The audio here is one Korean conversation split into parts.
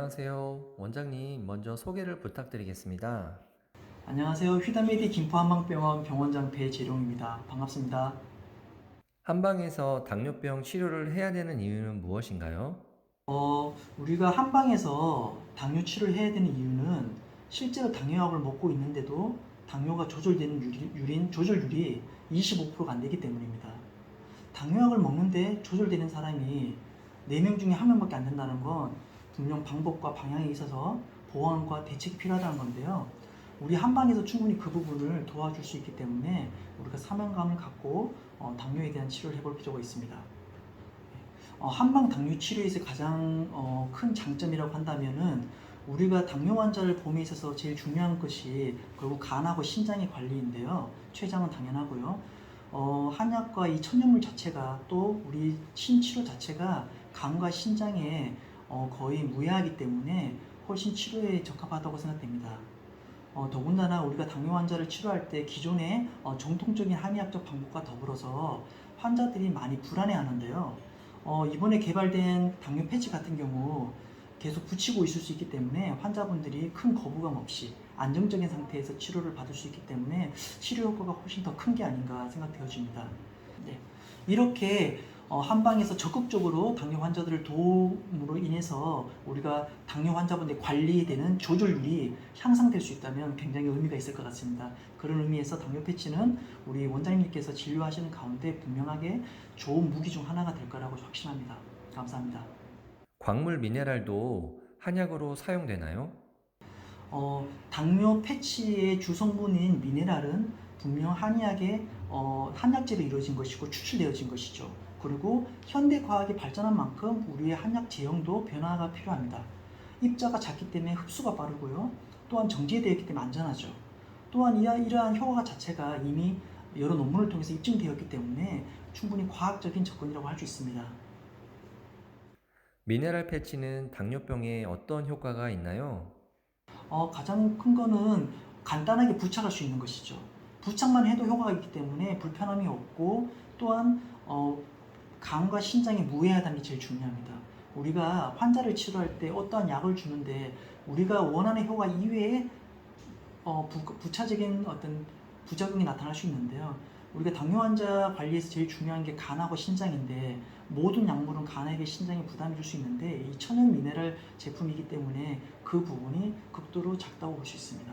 안녕하세요. 원장님, 먼저 소개를 부탁드리겠습니다. 안녕하세요. 휘다메디 김포한방병원 병원장 배재룡입니다. 반갑습니다. 한방에서 당뇨병 치료를 해야 되는 이유는 무엇인가요? 우리가 한방에서 당뇨 치료를 해야 되는 이유는 실제로 당뇨약을 먹고 있는데도 당뇨가 조절되는 유린 조절률이 25%가 안 되기 때문입니다. 당뇨약을 먹는데 조절되는 사람이 4명 중에 1명밖에 안 된다는 건 분명 방법과 방향에 있어서 보완과 대책이 필요하다는 건데요. 우리 한방에서 충분히 그 부분을 도와줄 수 있기 때문에 우리가 사명감을 갖고 당뇨에 대한 치료를 해볼 필요가 있습니다. 한방 당뇨 치료에서 가장 큰 장점이라고 한다면은 우리가 당뇨 환자를 봄에 있어서 제일 중요한 것이 결국 간하고 신장의 관리인데요. 췌장은 당연하고요. 한약과 이 천연물 자체가 또 우리 신치료 자체가 간과 신장에 거의 무해하기 때문에 훨씬 치료에 적합하다고 생각됩니다. 더군다나 우리가 당뇨 환자를 치료할 때 기존의 정통적인 한의학적 방법과 더불어서 환자들이 많이 불안해하는데요. 이번에 개발된 당뇨 패치 같은 경우 계속 붙이고 있을 수 있기 때문에 환자분들이 큰 거부감 없이 안정적인 상태에서 치료를 받을 수 있기 때문에 치료 효과가 훨씬 더 큰 게 아닌가 생각되어집니다. 네. 이렇게 한방에서 적극적으로 당뇨 환자들을 도움으로 인해서 우리가 당뇨 환자분들 관리되는 조절률이 향상될 수 있다면 굉장히 의미가 있을 것 같습니다. 그런 의미에서 당뇨 패치는 우리 원장님께서 진료하시는 가운데 분명하게 좋은 무기 중 하나가 될 거라고 확신합니다. 감사합니다. 광물 미네랄도 한약으로 사용되나요? 당뇨 패치의 주성분인 미네랄은 분명 한의학의 한약재로 이루어진 것이고 추출되어진 것이죠. 그리고 현대 과학이 발전한 만큼 우리의 한약 제형도 변화가 필요합니다. 입자가 작기 때문에 흡수가 빠르고요. 또한 정제되어 있기 때문에 안전하죠. 또한 이러한 효과 자체가 이미 여러 논문을 통해서 입증되었기 때문에 충분히 과학적인 접근이라고 할 수 있습니다. 미네랄 패치는 당뇨병에 어떤 효과가 있나요? 가장 큰 거는 간단하게 부착할 수 있는 것이죠. 부착만 해도 효과가 있기 때문에 불편함이 없고 또한 간과 신장이 무해하다는 게 제일 중요합니다. 우리가 환자를 치료할 때 어떠한 약을 주는데 우리가 원하는 효과 이외에 부차적인 어떤 부작용이 나타날 수 있는데요. 우리가 당뇨 환자 관리에서 제일 중요한 게 간하고 신장인데 모든 약물은 간에게 신장에 부담을 줄 수 있는데 이 천연 미네랄 제품이기 때문에 그 부분이 극도로 작다고 볼 수 있습니다.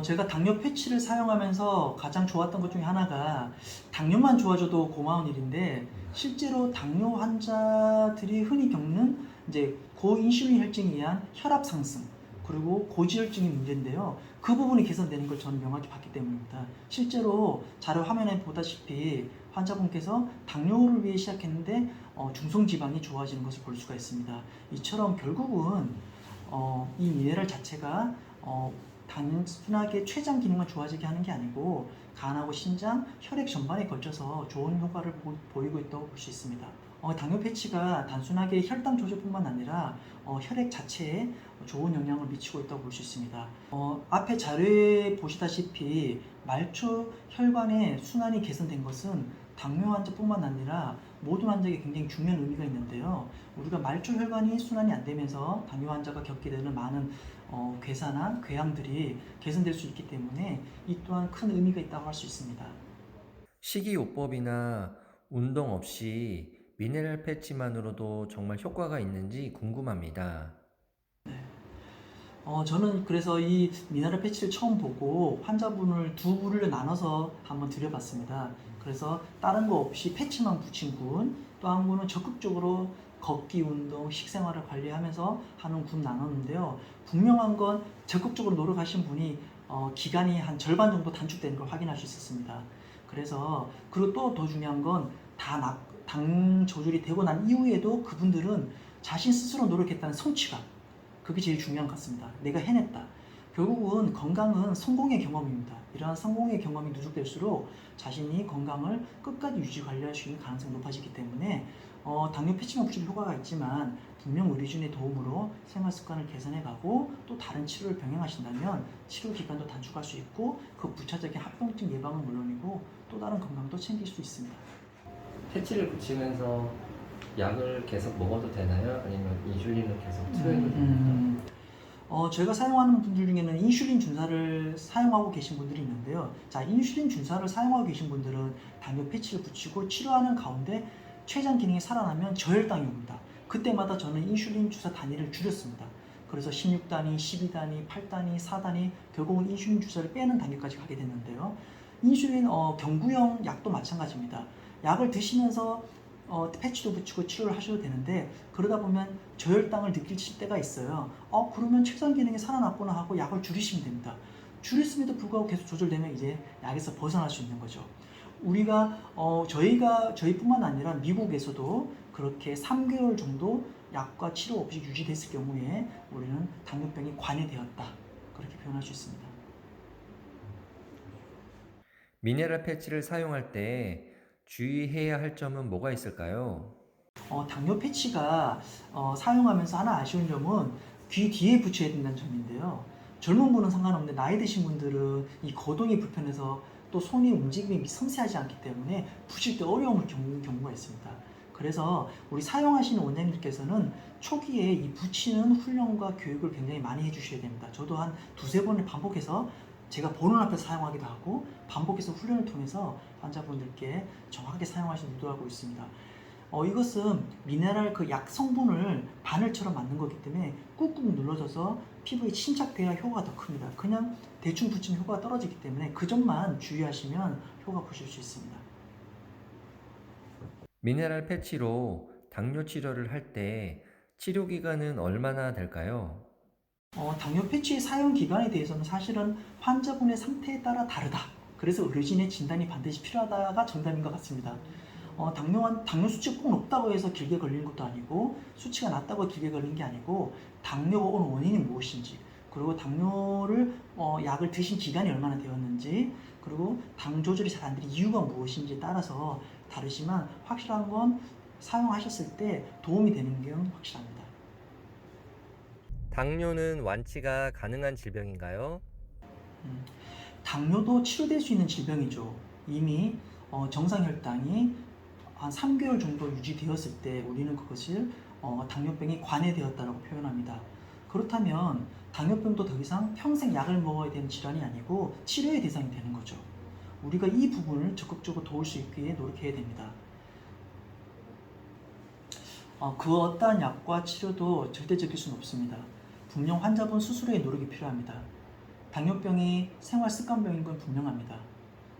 제가 당뇨 패치를 사용하면서 가장 좋았던 것 중에 하나가 당뇨만 좋아져도 고마운 일인데 실제로 당뇨 환자들이 흔히 겪는 이제 고인슐린 혈증에 의한 혈압 상승 그리고 고지혈증이 문제인데요. 그 부분이 개선되는 걸 저는 명확히 봤기 때문입니다. 실제로 자료 화면에 보다시피 환자분께서 당뇨를 위해 시작했는데 중성지방이 좋아지는 것을 볼 수가 있습니다. 이처럼 결국은 이 미네랄 자체가 단순하게 췌장 기능만 좋아지게 하는 게 아니고 간하고 신장, 혈액 전반에 걸쳐서 좋은 효과를 보이고 있다고 볼 수 있습니다. 당뇨 패치가 단순하게 혈당 조절뿐만 아니라 혈액 자체에 좋은 영향을 미치고 있다고 볼 수 있습니다. 앞에 자료에 보시다시피 말초 혈관의 순환이 개선된 것은 당뇨 환자뿐만 아니라 모든 환자에게 굉장히 중요한 의미가 있는데요. 우리가 말초 혈관이 순환이 안 되면서 당뇨 환자가 겪게 되는 많은 괴사나 궤양들이 개선될 수 있기 때문에 이 또한 큰 의미가 있다고 할 수 있습니다. 식이요법이나 운동 없이 미네랄 패치만으로도 정말 효과가 있는지 궁금합니다. 저는 그래서 이 미네랄 패치를 처음 보고 환자분을 두 부류로 나눠서 한번 드려봤습니다. 그래서 다른 거 없이 패치만 붙인 군, 또 한 군은 적극적으로 걷기 운동, 식생활을 관리하면서 하는 군 나눴는데요. 분명한 건 적극적으로 노력하신 분이 기간이 한 절반 정도 단축되는 걸 확인할 수 있었습니다. 그래서 그리고 또 더 중요한 건 당 조절이 되고 난 이후에도 그분들은 자신 스스로 노력했다는 성취감 그게 제일 중요한 것 같습니다. 내가 해냈다. 결국은 건강은 성공의 경험입니다. 이러한 성공의 경험이 누적될수록 자신이 건강을 끝까지 유지 관리할 수 있는 가능성이 높아지기 때문에 당뇨 패치만 붙일 효과가 있지만 분명 의료진의 도움으로 생활 습관을 개선해가고 또 다른 치료를 병행하신다면 치료 기간도 단축할 수 있고 그 부차적인 합병증 예방은 물론이고 또 다른 건강도 챙길 수 있습니다. 패치를 붙이면서 약을 계속 먹어도 되나요? 아니면 인슐린을 계속 투여해도 됩니까? 제가 사용하는 분들 중에는 인슐린 주사를 사용하고 계신 분들이 있는데요. 자, 인슐린 주사를 사용하고 계신 분들은 당뇨 패치를 붙이고 치료하는 가운데 췌장 기능이 살아나면 저혈당이 옵니다. 그때마다 저는 인슐린 주사 단위를 줄였습니다. 그래서 16단위, 12단위, 8단위, 4단위, 결국은 인슐린 주사를 빼는 단계까지 가게 됐는데요. 인슐린 경구용 약도 마찬가지입니다. 약을 드시면서 패치도 붙이고 치료를 하셔도 되는데, 그러다 보면 저혈당을 느끼실 때가 있어요. 그러면 췌장 기능이 살아났구나 하고 약을 줄이시면 됩니다. 줄였음에도 불구하고 계속 조절되면 이제 약에서 벗어날 수 있는 거죠. 저희뿐만 아니라 미국에서도 그렇게 3개월 정도 약과 치료 없이 유지됐을 경우에 우리는 당뇨병이 관해되었다, 그렇게 표현할 수 있습니다. 미네랄 패치를 사용할 때 주의해야 할 점은 뭐가 있을까요? 당뇨 패치가 사용하면서 하나 아쉬운 점은 귀 뒤에 붙여야 된다는 점인데요. 젊은 분은 상관없는데 나이 드신 분들은 이 거동이 불편해서 또 손이 움직임이 섬세하지 않기 때문에 붙일 때 어려움을 겪는 경우가 있습니다. 그래서 우리 사용하시는 원장님들께서는 초기에 이 붙이는 훈련과 교육을 굉장히 많이 해주셔야 됩니다. 저도 한 두세 번을 반복해서 제가 보는 앞에서 사용하기도 하고 반복해서 훈련을 통해서 환자분들께 정확하게 사용하시는 유도하고 있습니다. 이것은 미네랄 그 약 성분을 바늘처럼 만든 거기 때문에 꾹꾹 눌러져서 피부에 침착돼야 효과가 더 큽니다. 그냥 대충 붙이면 효과가 떨어지기 때문에 그 점만 주의하시면 효과 보실 수 있습니다. 미네랄 패치로 당뇨 치료를 할 때 치료 기간은 얼마나 될까요? 당뇨 패치 사용 기간에 대해서는 사실은 환자분의 상태에 따라 다르다. 그래서 의료진의 진단이 반드시 필요하다가 정답인 것 같습니다. 당뇨 수치가 꼭 높다고 해서 길게 걸리는 것도 아니고 수치가 낮다고 길게 걸리는 게 아니고 당뇨가 온 원인이 무엇인지, 그리고 당뇨를 약을 드신 기간이 얼마나 되었는지, 그리고 당 조절이 잘 안 되는 이유가 무엇인지에 따라서 다르지만 확실한 건 사용하셨을 때 도움이 되는 게 확실합니다. 당뇨는 완치가 가능한 질병인가요? 음, 당뇨도 치료될 수 있는 질병이죠. 이미 정상 혈당이 한 3개월 정도 유지되었을 때 우리는 그것을 당뇨병이 관해되었다고 표현합니다. 그렇다면 당뇨병도 더 이상 평생 약을 먹어야 되는 질환이 아니고 치료의 대상이 되는 거죠. 우리가 이 부분을 적극적으로 도울 수 있기에 노력해야 됩니다. 그 어떠한 약과 치료도 절대적일 수는 없습니다. 분명 환자분 스스로의 노력이 필요합니다. 당뇨병이 생활 습관병인 건 분명합니다.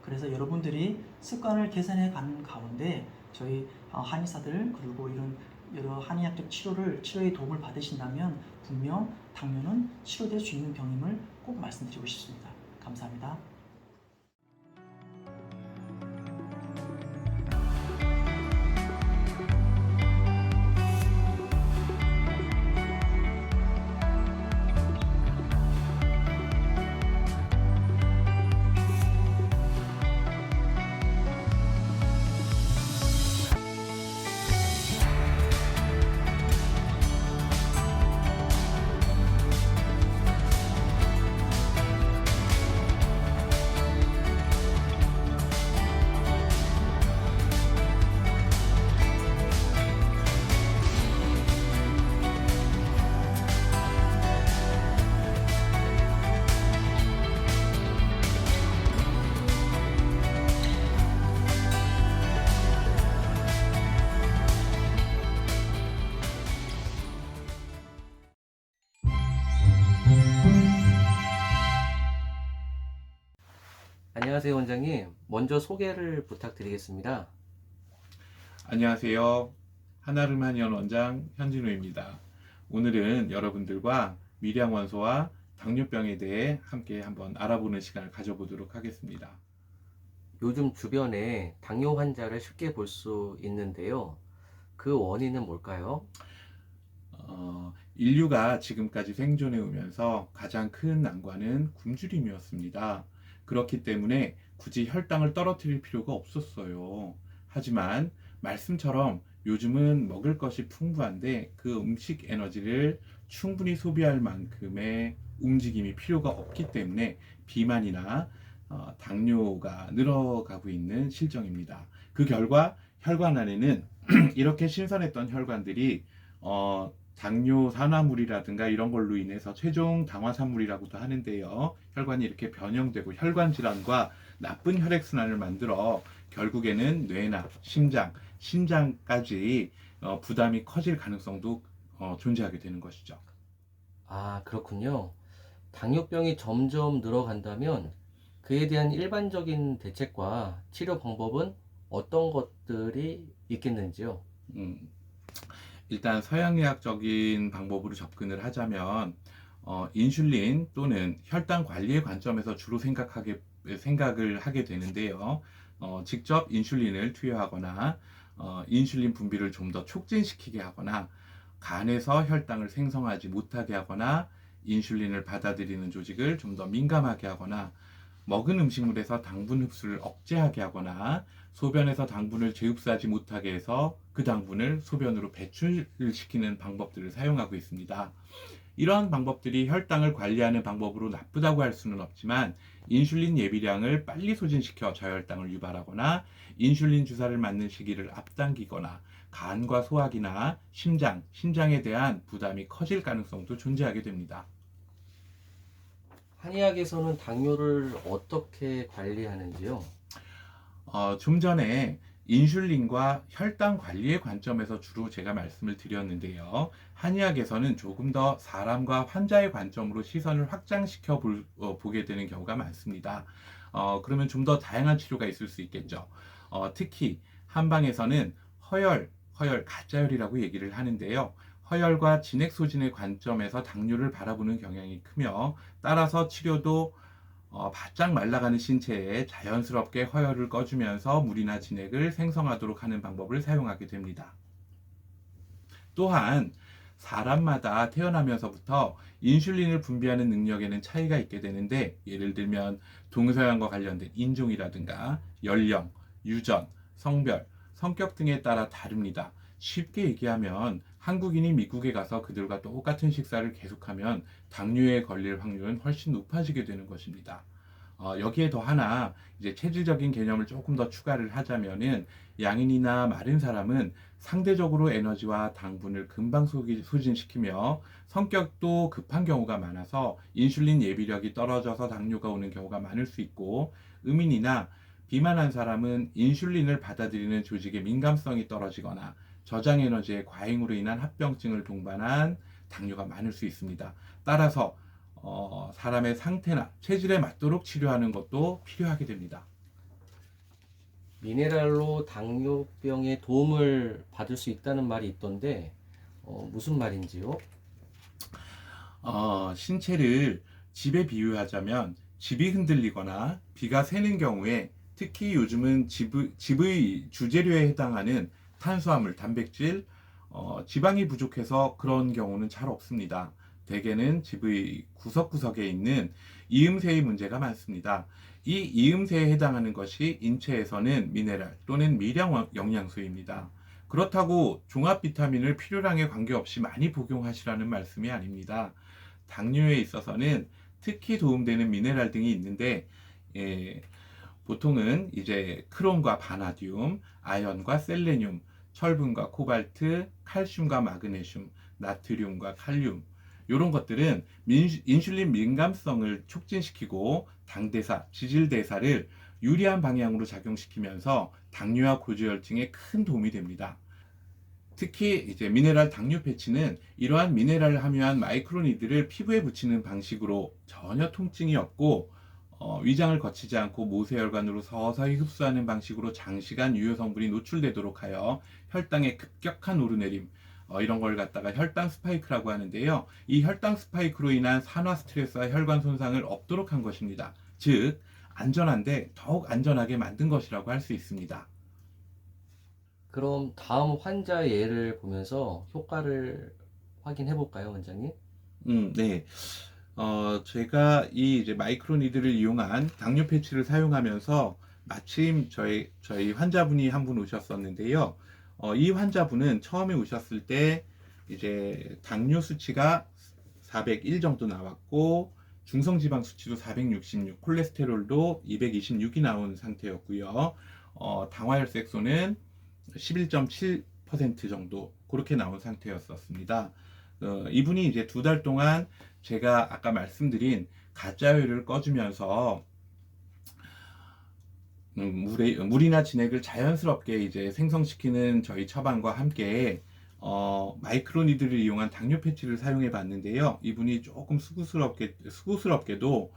그래서 여러분들이 습관을 개선해 가는 가운데 저희 한의사들 그리고 이런 여러 한의학적 치료에 도움을 받으신다면 분명 당뇨는 치료될 수 있는 병임을 꼭 말씀드리고 싶습니다. 감사합니다. 안녕하세요, 원장님. 먼저 소개를 부탁드리겠습니다. 안녕하세요. 한아름 한의원 원장 현진우입니다. 오늘은 여러분들과 미량원소와 당뇨병에 대해 함께 한번 알아보는 시간을 가져보도록 하겠습니다. 요즘 주변에 당뇨 환자를 쉽게 볼 수 있는데요. 그 원인은 뭘까요? 인류가 지금까지 생존해 오면서 가장 큰 난관은 굶주림이었습니다. 그렇기 때문에 굳이 혈당을 떨어뜨릴 필요가 없었어요. 하지만 말씀처럼 요즘은 먹을 것이 풍부한데 그 음식 에너지를 충분히 소비할 만큼의 움직임이 필요가 없기 때문에 비만이나 당뇨가 늘어가고 있는 실정입니다. 그 결과 혈관 안에는 이렇게 신선했던 혈관들이 당뇨 산화물이라든가 이런 걸로 인해서 최종 당화산물이라고도 하는데요. 혈관이 이렇게 변형되고 혈관 질환과 나쁜 혈액순환을 만들어 결국에는 뇌나 심장, 신장까지 부담이 커질 가능성도 존재하게 되는 것이죠. 아, 그렇군요. 당뇨병이 점점 늘어간다면 그에 대한 일반적인 대책과 치료 방법은 어떤 것들이 있겠는지요? 음, 일단 서양의학적인 방법으로 접근을 하자면 인슐린 또는 혈당 관리의 관점에서 주로 생각을 하게 되는데요. 직접 인슐린을 투여하거나 인슐린 분비를 좀 더 촉진시키게 하거나 간에서 혈당을 생성하지 못하게 하거나 인슐린을 받아들이는 조직을 좀 더 민감하게 하거나 먹은 음식물에서 당분 흡수를 억제하게 하거나 소변에서 당분을 재흡수하지 못하게 해서 그 당분을 소변으로 배출시키는 방법들을 사용하고 있습니다. 이러한 방법들이 혈당을 관리하는 방법으로 나쁘다고 할 수는 없지만 인슐린 예비량을 빨리 소진시켜 저혈당을 유발하거나 인슐린 주사를 맞는 시기를 앞당기거나 간과 소화기나 심장, 신장에 대한 부담이 커질 가능성도 존재하게 됩니다. 한의학에서는 당뇨를 어떻게 관리하는지요? 좀 전에 인슐린과 혈당 관리의 관점에서 주로 제가 말씀을 드렸는데요. 한의학에서는 조금 더 사람과 환자의 관점으로 시선을 확장시켜 보게 되는 경우가 많습니다. 그러면 좀 더 다양한 치료가 있을 수 있겠죠. 특히 한방에서는 허열, 가짜열이라고 얘기를 하는데요. 허열과 진액 소진의 관점에서 당뇨를 바라보는 경향이 크며 따라서 치료도 바짝 말라가는 신체에 자연스럽게 허열을 꺼주면서 물이나 진액을 생성하도록 하는 방법을 사용하게 됩니다. 또한 사람마다 태어나면서부터 인슐린을 분비하는 능력에는 차이가 있게 되는데 예를 들면 동서양과 관련된 인종이라든가 연령, 유전, 성별, 성격 등에 따라 다릅니다. 쉽게 얘기하면 한국인이 미국에 가서 그들과 똑같은 식사를 계속하면 당뇨에 걸릴 확률은 훨씬 높아지게 되는 것입니다. 여기에 더 하나 이제 체질적인 개념을 조금 더 추가를 하자면은 양인이나 마른 사람은 상대적으로 에너지와 당분을 금방 소진시키며 성격도 급한 경우가 많아서 인슐린 예비력이 떨어져서 당뇨가 오는 경우가 많을 수 있고 음인이나 비만한 사람은 인슐린을 받아들이는 조직의 민감성이 떨어지거나 저장 에너지의 과잉으로 인한 합병증을 동반한 당뇨가 많을 수 있습니다. 따라서 사람의 상태나 체질에 맞도록 치료하는 것도 필요하게 됩니다. 미네랄로 당뇨병에 도움을 받을 수 있다는 말이 있던데 무슨 말인지요? 신체를 집에 비유하자면 집이 흔들리거나 비가 새는 경우에 특히 요즘은 집의 주재료에 해당하는 탄수화물, 단백질, 지방이 부족해서 그런 경우는 잘 없습니다. 대개는 집의 구석구석에 있는 이음새의 문제가 많습니다. 이 이음새에 해당하는 것이 인체에서는 미네랄 또는 미량 영양소입니다. 그렇다고 종합 비타민을 필요량에 관계없이 많이 복용하시라는 말씀이 아닙니다. 당뇨에 있어서는 특히 도움되는 미네랄 등이 있는데 보통은 이제 크롬과 바나디움, 아연과 셀레늄, 철분과 코발트, 칼슘과 마그네슘, 나트륨과 칼륨 이런 것들은 인슐린 민감성을 촉진시키고 당대사, 지질대사를 유리한 방향으로 작용시키면서 당뇨와 고지혈증에 큰 도움이 됩니다. 특히 이제 미네랄 당뇨 패치는 이러한 미네랄을 함유한 마이크로니드를 피부에 붙이는 방식으로 전혀 통증이 없고 위장을 거치지 않고 모세혈관으로 서서히 흡수하는 방식으로 장시간 유효 성분이 노출되도록 하여 혈당의 급격한 오르내림 이런 걸 갖다가 혈당 스파이크라고 하는데요. 이 혈당 스파이크로 인한 산화 스트레스와 혈관 손상을 없도록 한 것입니다. 즉 안전한데 더욱 안전하게 만든 것이라고 할 수 있습니다. 그럼 다음 환자의 예를 보면서 효과를 확인해 볼까요, 원장님? 네. 제가 이 이제 마이크로니드를 이용한 당뇨 패치를 사용하면서 마침 저희 환자분이 한 분 오셨었는데요. 이 환자분은 처음에 오셨을 때 이제 당뇨 수치가 401 정도 나왔고 중성지방 수치도 466, 콜레스테롤도 226이 나온 상태였고요. 당화혈색소는 11.7 10% 정도 그렇게 나온 상태였었습니다. 이분이 이제 2달 동안 제가 아까 말씀드린 가짜요를 꺼주면서 물이나 진액을 자연스럽게 이제 생성시키는 저희 처방과 함께 마이크로니드를 이용한 당뇨 패치를 사용해 봤는데요. 이분이 조금 수고스럽게도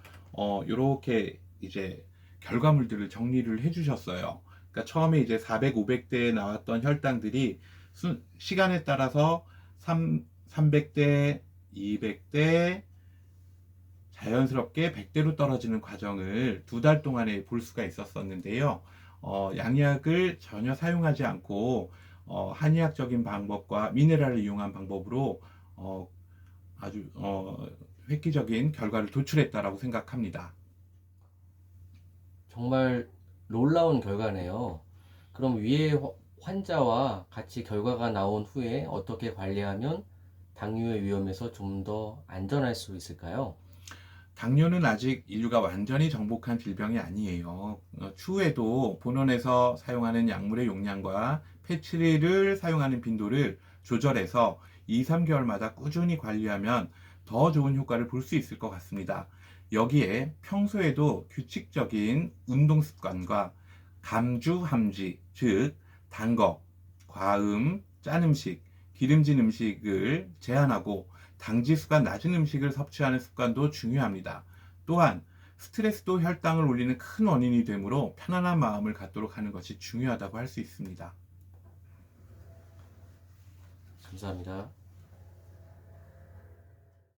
이렇게 이제 결과물들을 정리를 해 주셨어요. 그러니까 처음에 이제 400, 500대에 나왔던 혈당들이 시간에 따라서 300대, 200대, 자연스럽게 100대로 떨어지는 과정을 2달 동안에 볼 수가 있었었는데요. 양약을 전혀 사용하지 않고 한의학적인 방법과 미네랄을 이용한 방법으로 아주 획기적인 결과를 도출했다라고 생각합니다. 정말 놀라운 결과네요. 그럼 위에 환자와 같이 결과가 나온 후에 어떻게 관리하면 당뇨의 위험에서 좀 더 안전할 수 있을까요? 당뇨는 아직 인류가 완전히 정복한 질병이 아니에요. 추후에도 본원에서 사용하는 약물의 용량과 패치를 사용하는 빈도를 조절해서 2, 3개월마다 꾸준히 관리하면 더 좋은 효과를 볼 수 있을 것 같습니다. 여기에 평소에도 규칙적인 운동 습관과 감주함지, 즉 단 거, 과음, 짠 음식, 기름진 음식을 제한하고 당지수가 낮은 음식을 섭취하는 습관도 중요합니다. 또한 스트레스도 혈당을 올리는 큰 원인이 되므로 편안한 마음을 갖도록 하는 것이 중요하다고 할 수 있습니다. 감사합니다.